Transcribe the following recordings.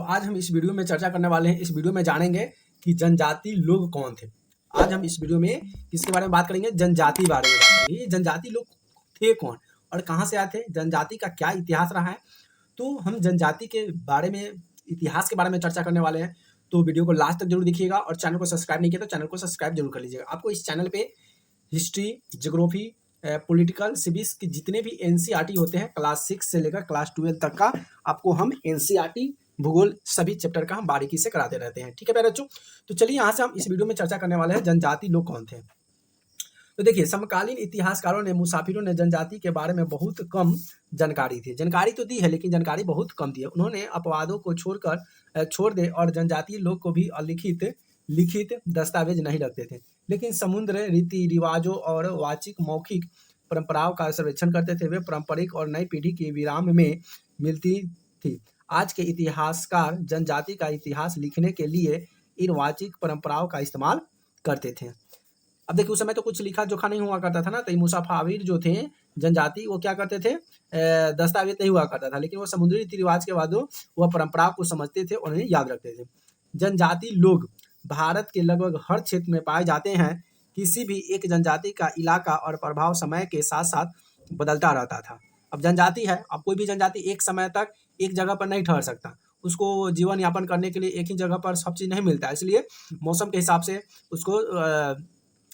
आज हम इस वीडियो में चर्चा करने वाले हैं। इस वीडियो में जानेंगे कि जनजाति लोग कौन थे। आज हम इस वीडियो में किसके बारे में बात करेंगे? जनजाति बारे में बात करेंगे। ये जनजाति लोग थे कौन और कहाँ से आए थे? जनजाति का क्या इतिहास रहा है? तो हम जनजाति के बारे में, इतिहास के बारे में चर्चा करने वाले हैं। तो वीडियो को लास्ट तक जरूर देखिएगा और चैनल को सब्सक्राइब नहीं किया तो चैनल को सब्सक्राइब जरूर कर लीजिएगा। आपको इस चैनल पे हिस्ट्री, ज्योग्राफी, पॉलिटिकल, सिविक्स के जितने भी एनसीईआरटी होते हैं क्लास 6 से लेकर क्लास 12 तक का, आपको हम एनसीईआरटी, भूगोल, सभी चैप्टर का हम बारीकी से कराते रहते हैं। ठीक है प्यारे बच्चों, तो चलिए यहाँ से हम इस वीडियो में चर्चा करने वाले हैं जनजाति लोग कौन थे। तो देखिए, समकालीन इतिहासकारों ने, मुसाफिरों ने जनजाति के बारे में बहुत कम जानकारी थी। जानकारी तो दी है लेकिन जानकारी बहुत कम दी है। उन्होंने अपवादों को छोड़ दे और जनजातीय लोग को भी अलिखित लिखित दस्तावेज नहीं रखते थे, लेकिन समुद्र रीति रिवाजों और वाचिक मौखिक परंपराओं का सर्वेक्षण करते थे। वे पारंपरिक और नई पीढ़ी के विराम में मिलती थी। आज के इतिहासकार जनजाति का इतिहास लिखने के लिए इन वाचिक परंपराओं का इस्तेमाल करते थे। अब देखिए, उस समय तो कुछ लिखा जोखा नहीं हुआ करता था ना, तो मुसाफिर जो थे जनजाति, वो क्या करते थे? दस्तावेज नहीं हुआ करता था, लेकिन वो समुद्री रीति रिवाज के बाद वह परंपरा को समझते थे और उन्हें याद रखते थे। जनजाति लोग भारत के लगभग हर क्षेत्र में पाए जाते हैं। किसी भी एक जनजाति का इलाका और प्रभाव समय के साथ साथ बदलता रहता था। अब जनजाति है, अब कोई भी जनजाति एक समय तक एक जगह पर नहीं ठहर सकता। उसको जीवन यापन करने के लिए एक ही जगह पर सब चीज़ नहीं मिलता है, इसलिए मौसम के हिसाब से उसको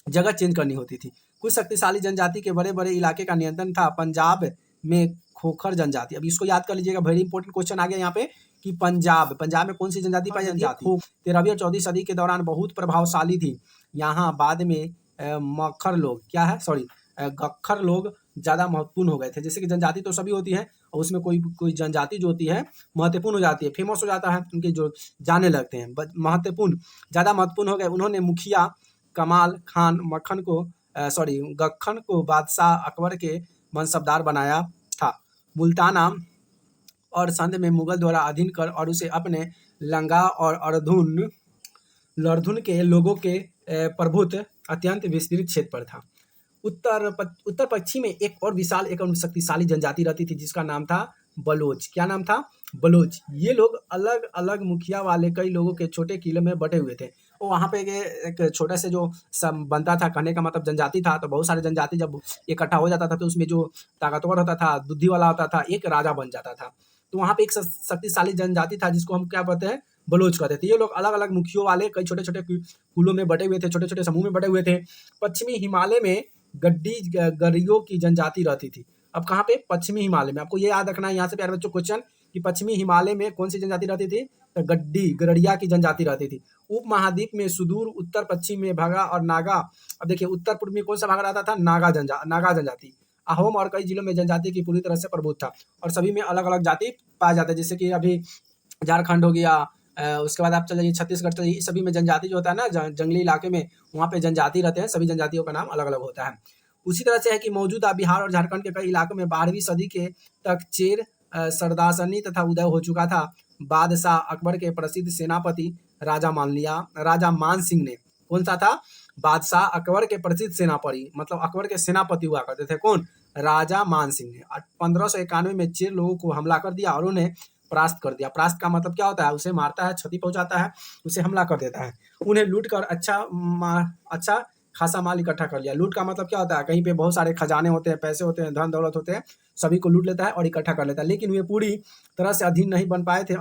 जगह चेंज करनी होती थी। कुछ शक्तिशाली जनजाति के बड़े बड़े इलाके का नियंत्रण था। पंजाब में खोखर जनजाति, अब इसको याद कर लीजिएगा, वेरी इंपॉर्टेंट क्वेश्चन आ गया यहाँ पे कि पंजाब में कौन सी जनजाति पाई जाती है? 13वीं और 14वीं सदी के दौरान बहुत प्रभावशाली थी। यहाँ बाद में मखर लोग गखर लोग ज़्यादा महत्वपूर्ण हो गए थे। जैसे कि जनजाति तो सभी होती है और उसमें कोई जनजाति जो होती है महत्वपूर्ण हो जाती है, फेमस हो जाता है, उनके जो जाने लगते हैं, ज़्यादा महत्वपूर्ण हो गए। उन्होंने मुखिया कमाल खान गखन को बादशाह अकबर के मनसबदार बनाया था। मुल्ताना और संध में मुगल द्वारा अधीन कर और उसे अपने लंगा और लरधुन के लोगों के प्रभुत्व अत्यंत विस्तृत क्षेत्र पर था। उत्तर पश्चिम में एक और विशाल एवं शक्तिशाली जनजाति रहती थी जिसका नाम था बलोच। क्या नाम था? बलोच। ये लोग अलग अलग मुखिया वाले कई लोगों के छोटे किले में बटे हुए थे। और वहाँ पे एक छोटे से जो बनता था, कहने का मतलब जनजाति था, तो बहुत सारे जनजाति जब इकट्ठा हो जाता था तो उसमें जो ताकतवर होता था, बुद्धि वाला होता था, एक राजा बन जाता था। तो वहाँ पे एक शक्तिशाली जनजाति था जिसको हम क्या कहते हैं? बलोच कहते थे। ये लोग अलग अलग मुखियों वाले कई छोटे छोटे कुलों में बटे हुए थे, छोटे छोटे समूह में बटे हुए थे। पश्चिमी हिमालय में गरियों की जनजाति रहती थी। अब कहाँ पे? पश्चिमी हिमालय में। आपको ये याद रखना है यहाँ से प्यारे बच्चों क्वेश्चन कि पश्चिमी हिमालय में कौन सी जनजाति रहती थी? तो गड़िया की जनजाति रहती थी। उप महाद्वीप में सुदूर उत्तर पश्चिम में भागा और नागा। अब देखिए, उत्तर पूर्व में कौन सा भाग रहता था? नागा जनजाति। अहोम और कई जिलों में जनजाति की पूरी तरह से प्रभुत्व था और सभी में अलग अलग जाति पाए जाते हैं। जैसे कि अभी झारखंड हो गया, उसके बाद आप चले जाइए छत्तीसगढ़, तो सभी में जनजाति जो होता है ना, जंगली इलाके में वहाँ पे जनजाति रहते हैं। सभी जनजातियों का नाम अलग अलग होता है। उसी तरह से है कि मौजूदा बिहार और झारखंड के कई इलाकों में 12वीं सदी के तक चेर, सरदासनी तथा उदय हो चुका था। बादशाह अकबर के प्रसिद्ध सेनापति राजा मान सिंह ने, कौन सा था? बादशाह अकबर के प्रसिद्ध सेनापति, मतलब अकबर के सेनापति हुआ करते थे। कौन? राजा मान सिंह ने 1591 में चेर लोगों को हमला कर दिया और उन्हें परास्त कर दिया। परास्त का मतलब क्या होता है? उसे मारता है, क्षति पहुंचाता है, उसे हमला कर देता है। उन्हें लूट कर अच्छा खासा माल इकट्ठा कर लिया। लूट का मतलब क्या होता है? कहीं पे बहुत सारे खजाने होते हैं, पैसे होते हैं, धन दौलत होते हैं, सभी को लूट लेता है और इकट्ठा कर लेता है। लेकिन वे पूरी तरह से अधीन नहीं बन पाए थे।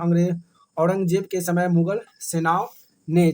औरंगजेब के समय मुगल सेनाओं ने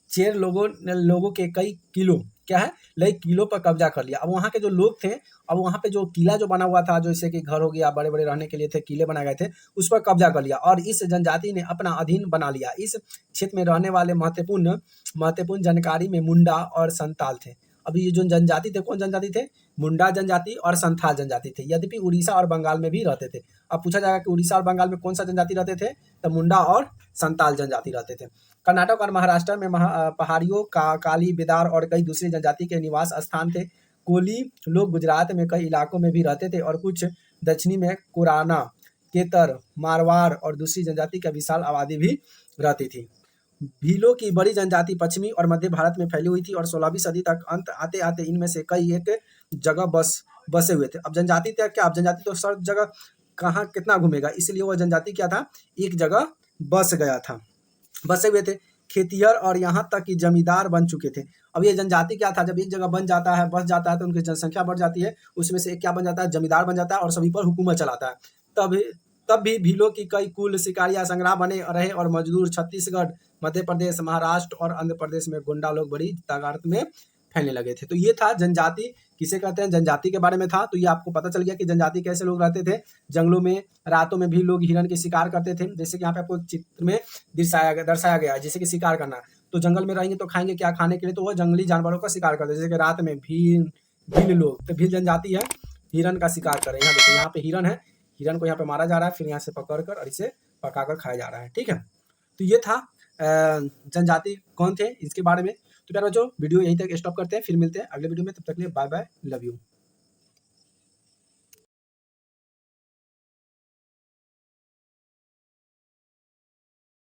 चेर लोगों के कई किलों पर कब्जा कर लिया। अब वहाँ के जो लोग थे, अब वहाँ पे जो किला जो बना हुआ था, जैसे कि घर हो गया, बड़े बड़े रहने के लिए थे, किले बनाए गए थे, उस पर कब्जा कर लिया और इस जनजाति ने अपना अधीन बना लिया। इस क्षेत्र में रहने वाले महत्वपूर्ण जानकारी में मुंडा और संताल थे। अब ये जो जनजाति थे, कौन जनजाति थे? मुंडा जनजाति और संथाल जनजाति थे। यद्यपि उड़ीसा और बंगाल में भी रहते थे। अब पूछा जाएगा कि उड़ीसा और बंगाल में कौन सा जनजाति रहते थे? तो मुंडा और संताल जनजाति रहते थे। कर्नाटक और महाराष्ट्र में पहाड़ियों का काली, बेदार और कई दूसरी जनजाति के निवास स्थान थे। कोली लोग गुजरात में कई इलाकों में भी रहते थे और कुछ दक्षिणी में कोराना, केतर, मारवाड़ और दूसरी जनजाति की विशाल आबादी भी रहती थी। भीलों की बड़ी जनजाति पश्चिमी और मध्य भारत में फैली हुई थी और 16वीं सदी तक अंत आते आते इनमें से कई एक जगह बसे हुए थे। अब जनजाति क्या? अब जनजाति तो सब जगह कहाँ कितना घूमेगा, इसलिए वह जनजाति क्या था, एक जगह बस गया था, बसे हुए थे। खेतिहर और यहाँ तक कि जमींदार बन चुके थे। अब ये जनजाति क्या था, जब एक जगह बन जाता है, बस जाता है, तो उनकी जनसंख्या बढ़ जाती है, उसमें से एक क्या बन जाता है, जमींदार बन जाता है और सभी पर हुकूमत चलाता है। तब तब भी भीलों की कई कुल शिकारी या संग्राम बने रहे और मजदूर छत्तीसगढ़, मध्य प्रदेश, महाराष्ट्र और आंध्र प्रदेश में गुंडा लोग बड़ी तादाद में फैलने लगे थे। तो ये था जनजाति किसे कहते हैं, जनजाति के बारे में था। तो ये आपको पता चल गया कि जनजाति कैसे लोग रहते थे। जंगलों में रातों में भी लोग हिरन के शिकार करते थे, जैसे कि यहाँ पे आपको चित्र में दर्शाया गया है, जैसे कि शिकार करना। तो जंगल में रहेंगे तो खाएंगे क्या, खाने के लिए, तो वह जंगली जानवरों का शिकार करते, जैसे कि रात में भील लोग, तो भील जनजाति है, हिरन का शिकार कर रहे हैं। यहाँ देखिए, यहाँ पे हिरन है, हिरन को यहाँ पे मारा जा रहा है, फिर यहाँ से पकड़ कर और इसे पकाकर खाया जा रहा है। ठीक है, तो ये था जनजाति कौन थे इसके बारे में। तो प्यारे बच्चों, वीडियो यहीं तक स्टॉप करते हैं, फिर मिलते हैं अगले वीडियो में। तब तक के लिए बाय बाय, लव यू।